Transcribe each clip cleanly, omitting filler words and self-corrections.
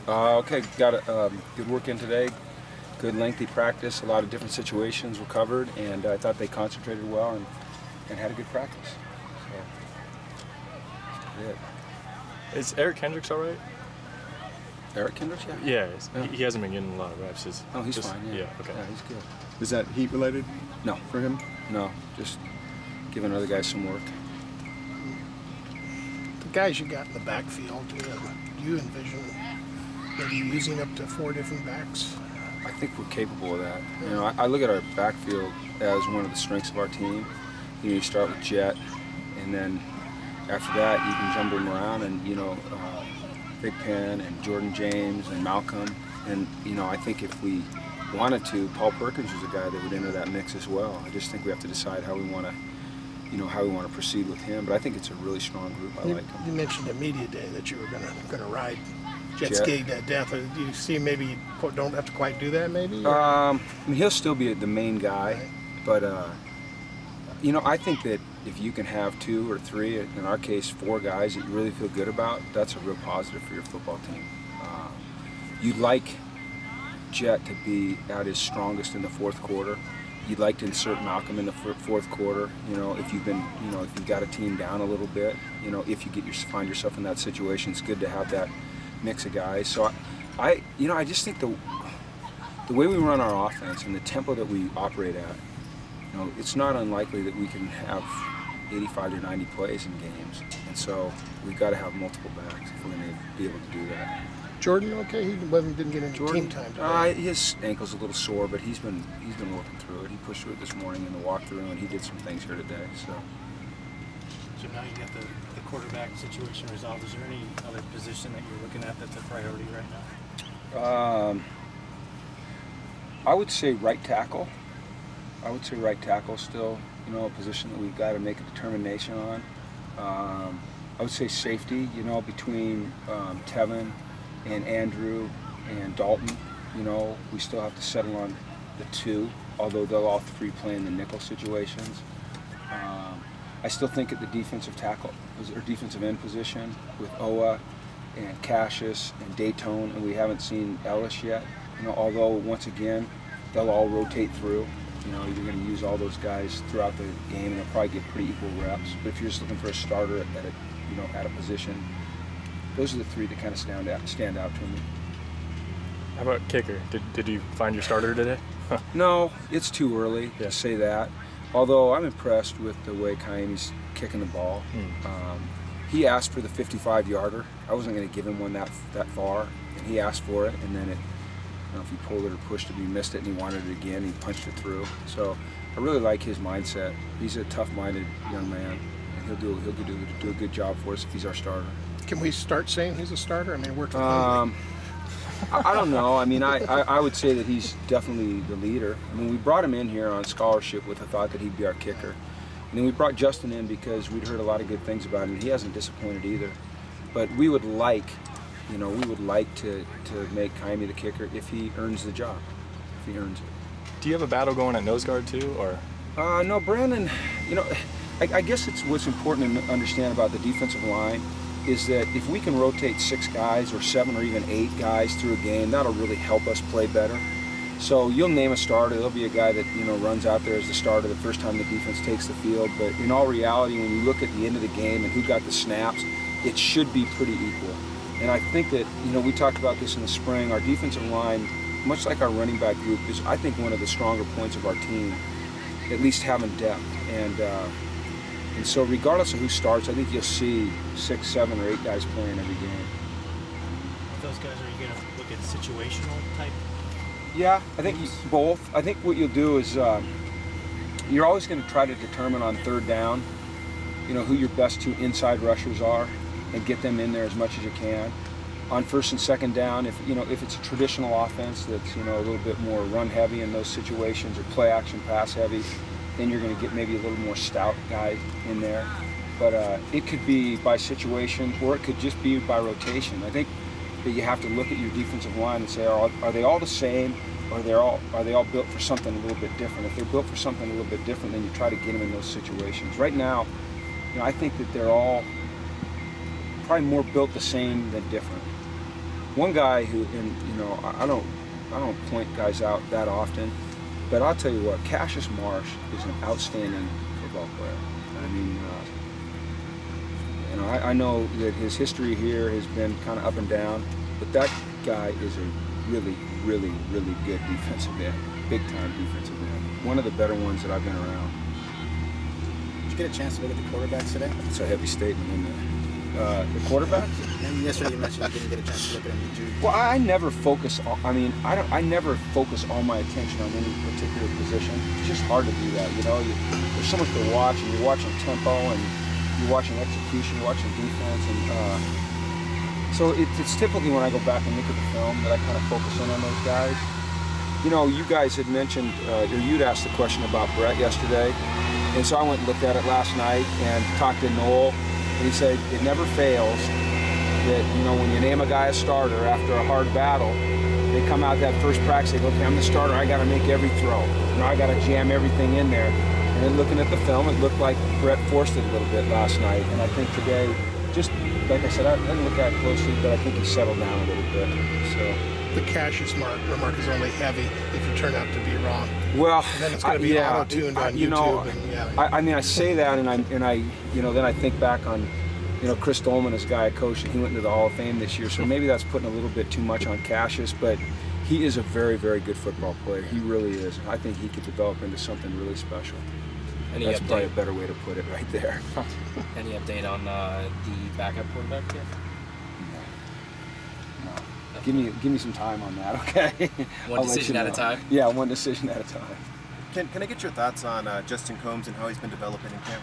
Okay, got a good work in today. Good lengthy practice. A lot of different situations were covered, and I thought they concentrated well and had a good practice. So, yeah. Is Eric Hendricks all right? Eric Kendricks, yeah. Yeah, he hasn't been getting a lot of reps. He's fine. Yeah. Okay. Yeah, he's good. Is that heat related? No, for him. No, just giving other guys some work. The guys you got in the backfield, do you envision maybe using up to 4 different backs? I think we're capable of that. You know, I look at our backfield as one of the strengths of our team. You start with Jet, and then after that you can jumble them around, and Big Pen and Jordan James and Malcolm, and I think if we wanted to, Paul Perkins was a guy that would enter that mix as well. I just think we have to decide how we want to proceed with him. But I think it's a really strong group. I like him. You mentioned at media day that you were gonna ride jet ski to death. Do you see maybe you don't have to quite do that maybe? I mean, he'll still be the main guy, but I think that if you can have 2 or 3, in our case 4 guys that you really feel good about, that's a real positive for your football team. You'd like Jet to be at his strongest in the fourth quarter. You'd like to insert Malcolm in the fourth quarter. If you've been, if you've got a team down a little bit, if you find yourself in that situation, it's good to have that mix of guys. So I just think the way we run our offense and the tempo that we operate at, it's not unlikely that we can have 85 to 90 plays in games. And so we've got to have multiple backs if we're going to be able to do that. Jordan, okay, he didn't get into team time today. His ankle's a little sore, but he's been working through it. He pushed through it this morning in the walkthrough, and he did some things here today. So now you got the quarterback situation resolved. Is there any other position that you're looking at that's a priority right now? I would say right tackle. Still, a position that we've got to make a determination on. I would say safety, between Tevin and Andrew and Dalton, we still have to settle on the 2, although they'll all 3 play in the nickel situations. I still think at the defensive tackle or defensive end position with Oa and Cassius and Dayton, and we haven't seen Ellis yet. Although once again they'll all rotate through. You're going to use all those guys throughout the game, and they'll probably get pretty equal reps. But if you're just looking for a starter at a position, those are the 3 that kind of stand out to me. How about kicker? Did you find your starter today? No, it's too early to say that. Although I'm impressed with the way Kaimi's kicking the ball. He asked for the 55-yarder. I wasn't going to give him one that far, and he asked for it, and then if he pulled it or pushed it, he missed it, and he wanted it again. He punched it through. So I really like his mindset. He's a tough-minded young man, and he'll do a good job for us if he's our starter. Can we start saying he's a starter? I mean, we're talking. I don't know. I mean, I would say that he's definitely the leader. I mean, we brought him in here on scholarship with the thought that he'd be our kicker. And then we brought Justin in because we'd heard a lot of good things about him. He hasn't disappointed either. But we would like, to make Kaimi the kicker if he earns the job, if he earns it. Do you have a battle going at nose guard too, or? No, Brandon, I guess it's what's important to understand about the defensive line is that if we can rotate 6 guys or 7 or even 8 guys through a game, that'll really help us play better. So you'll name a starter, there'll be a guy that runs out there as the starter the first time the defense takes the field, but in all reality, when you look at the end of the game and who got the snaps, it should be pretty equal. And I think that, we talked about this in the spring, our defensive line, much like our running back group, is I think one of the stronger points of our team, at least having depth. And so regardless of who starts, I think you'll see 6, 7, or 8 guys playing every game. With those guys, are you going to look at situational type? Yeah, I think both. I think what you'll do is you're always going to try to determine on 3rd down, who your best 2 inside rushers are and get them in there as much as you can. On 1st and 2nd down, if it's a traditional offense that's a little bit more run heavy in those situations or play action pass heavy, then you're going to get maybe a little more stout guy in there. But it could be by situation, or it could just be by rotation. I think that you have to look at your defensive line and say, are they all the same, or are they all built for something a little bit different? If they're built for something a little bit different, then you try to get them in those situations. Right now, I think that they're all probably more built the same than different. One guy who, and you know, I don't point guys out that often, but I'll tell you what, Cassius Marsh is an outstanding football player. I mean, you know, I know that his history here has been kind of up and down, but that guy is a really, really, really good defensive end, big-time defensive end. One of the better ones that I've been around. Did you get a chance to look at the quarterbacks today? It's a heavy statement, isn't it? The quarterbacks? And yesterday you mentioned you didn't get a chance to look at them. Did you? Well, I never focus on, I never focus all my attention on any particular position. It's just hard to do that, you know. There's so much to watch, and you're watching tempo, and you're watching execution, you're watching defense, and so it's typically when I go back and look at the film that I kind of focus in on those guys. You know, you guys had mentioned, or you'd asked the question about Brett yesterday, and so I went and looked at it last night and talked to Noel, and he said it never fails that, you know, when you name a guy a starter after a hard battle, they come out that first practice, they go, okay, I'm the starter, I got to make every throw. You know, I got to jam everything in there. And then looking at the film, it looked like Brett forced it a little bit last night, and I think today, just like I said, I didn't look at it closely, but I think he settled down a little bit. So The Cassius remark is only heavy if you turn out to be wrong. well, And then it's going to be auto-tuned on you YouTube. know, And, yeah. I mean, I say that, and I, you know, then I think back on, you know, Chris Dolman, this guy I coached, and he went into the Hall of Fame this year. So maybe that's putting a little bit too much on Cassius, but he is a very, very good football player. He really is. I think he could develop into something really special. Any That's probably a update? better way to put it right there. Any update on the backup quarterback yet? No. Give me some time on that, okay? One I'll let decision you at a know. time? Yeah, one decision at a time. Can I get your thoughts on Justin Combs and how he's been developing in camp?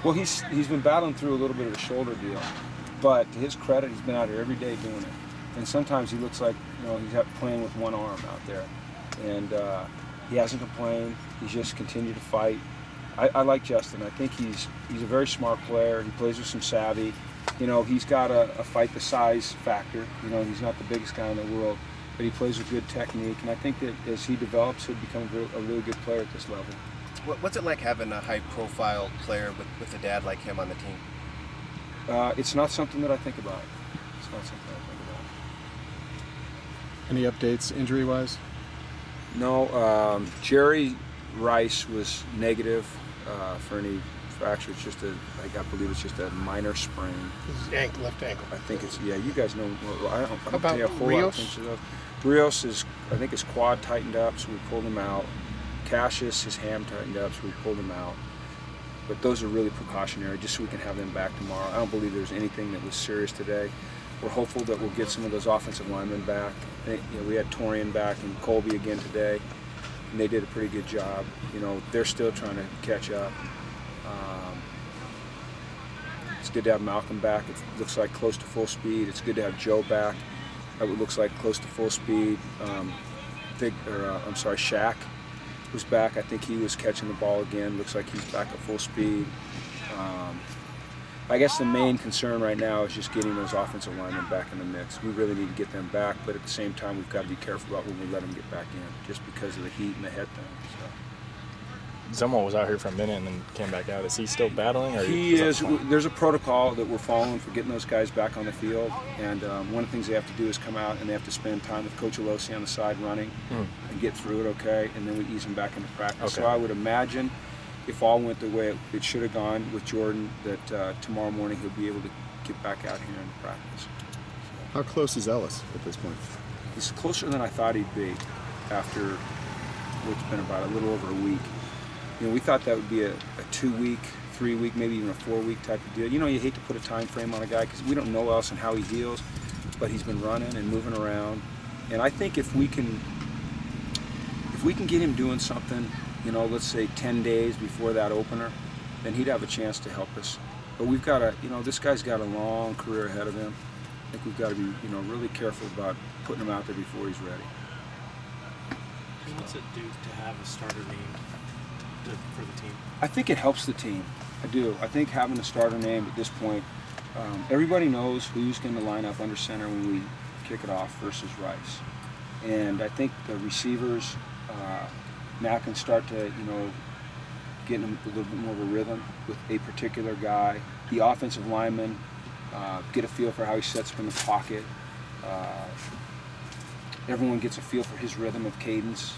Well, he's been battling through a little bit of a shoulder deal, but to his credit, he's been out here every day doing it. And sometimes he looks like, you know, he's playing with one arm out there, and he hasn't complained. He's just continued to fight. I like Justin. I think he's a very smart player. He plays with some savvy. You know, he's got a fight the size factor. You know, he's not the biggest guy in the world, but he plays with good technique. And I think that as he develops, he'll become a really good player at this level. What's it like having a high-profile player with a dad like him on the team? It's not something that I think about. It's not something I think about. Any updates injury-wise? No, Jerry Rice was negative for any fracture. It's just I believe it's just a minor sprain. His left ankle. I think it's, yeah, you guys know, I don't about pay a whole lot of attention to those. Rios is, I think his quad tightened up, so we pulled him out. Cassius, his ham tightened up, so we pulled him out. But those are really precautionary, just so we can have them back tomorrow. I don't believe there's anything that was serious today. We're hopeful that we'll get some of those offensive linemen back. I think, you know, we had Torian back and Colby again today, and they did a pretty good job. You know, they're still trying to catch up. It's good to have Malcolm back. It looks like close to full speed. It's good to have Joe back. It looks like close to full speed. Shaq was back. I think he was catching the ball again. Looks like he's back at full speed. I guess the main concern right now is just getting those offensive linemen back in the mix. We really need to get them back, but at the same time, we've got to be careful about when we let them get back in, just because of the heat and the head thing. So. Zumwalt was out here for a minute and then came back out. Is he still battling? Or He is. There's a protocol that we're following for getting those guys back on the field, and one of the things they have to do is come out and they have to spend time with Coach Alosi on the side running and get through it, okay, and then we ease them back into practice. Okay. So I would imagine if all went the way it should have gone with Jordan, that tomorrow morning he'll be able to get back out here and practice. How close is Ellis at this point? He's closer than I thought he'd be after what's been about a little over a week. You know, we thought that would be a 2-week, 3-week, maybe even a 4-week type of deal. You know, you hate to put a time frame on a guy because we don't know else and how he heals, but he's been running and moving around. And I think if we can get him doing something, you know, let's say 10 days before that opener, then he'd have a chance to help us. But we've got to, you know, this guy's got a long career ahead of him. I think we've got to be, you know, really careful about putting him out there before he's ready. What's it do to have a starter name for the team? I think it helps the team. I do. I think having a starter name at this point, everybody knows who's going to line up under center when we kick it off versus Rice. And I think the receivers now can start to, you know, get them a little bit more of a rhythm with a particular guy. The offensive linemen get a feel for how he sets up in the pocket. Everyone gets a feel for his rhythm of cadence,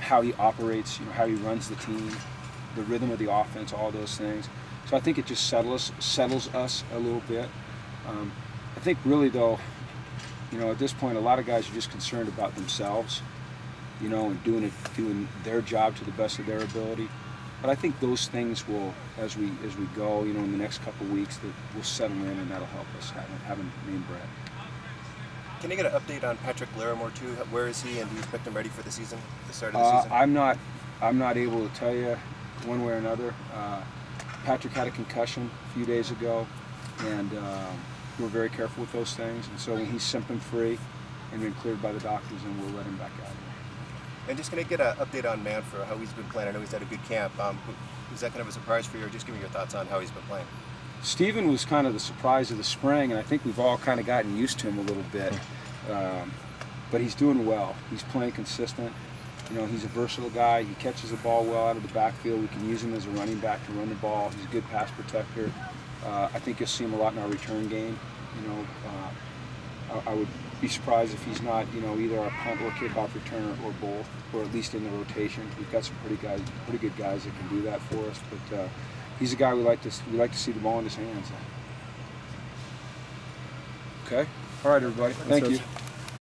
how he operates, how he runs the team, the rhythm of the offense, all those things. So I think it just settles us a little bit. I think really though, at this point, a lot of guys are just concerned about themselves, and doing their job to the best of their ability. But I think those things will, as we go, in the next couple of weeks, that will settle in, and that'll help us having name Brett. Can you get an update on Patrick Larimore too? Where is he, and do you expect him ready for the season, the start of the season? I'm not able to tell you one way or another. Patrick had a concussion a few days ago, and we're very careful with those things. And so when he's symptom-free and been cleared by the doctors, then we'll let him back out. And just can I get an update on Manfred, how he's been playing? I know he's had a good camp. Was that kind of a surprise for you, or just give me your thoughts on how he's been playing? Steven was kind of the surprise of the spring, and I think we've all kind of gotten used to him a little bit. But he's doing well. He's playing consistent. He's a versatile guy. He catches the ball well out of the backfield. We can use him as a running back to run the ball. He's a good pass protector. I think you'll see him a lot in our return game. I would be surprised if he's not, either our punt or kickoff returner or both, or at least in the rotation. We've got some pretty good guys that can do that for us. But he's a guy we like to see the ball in his hands. Okay. All right, everybody. Thank you.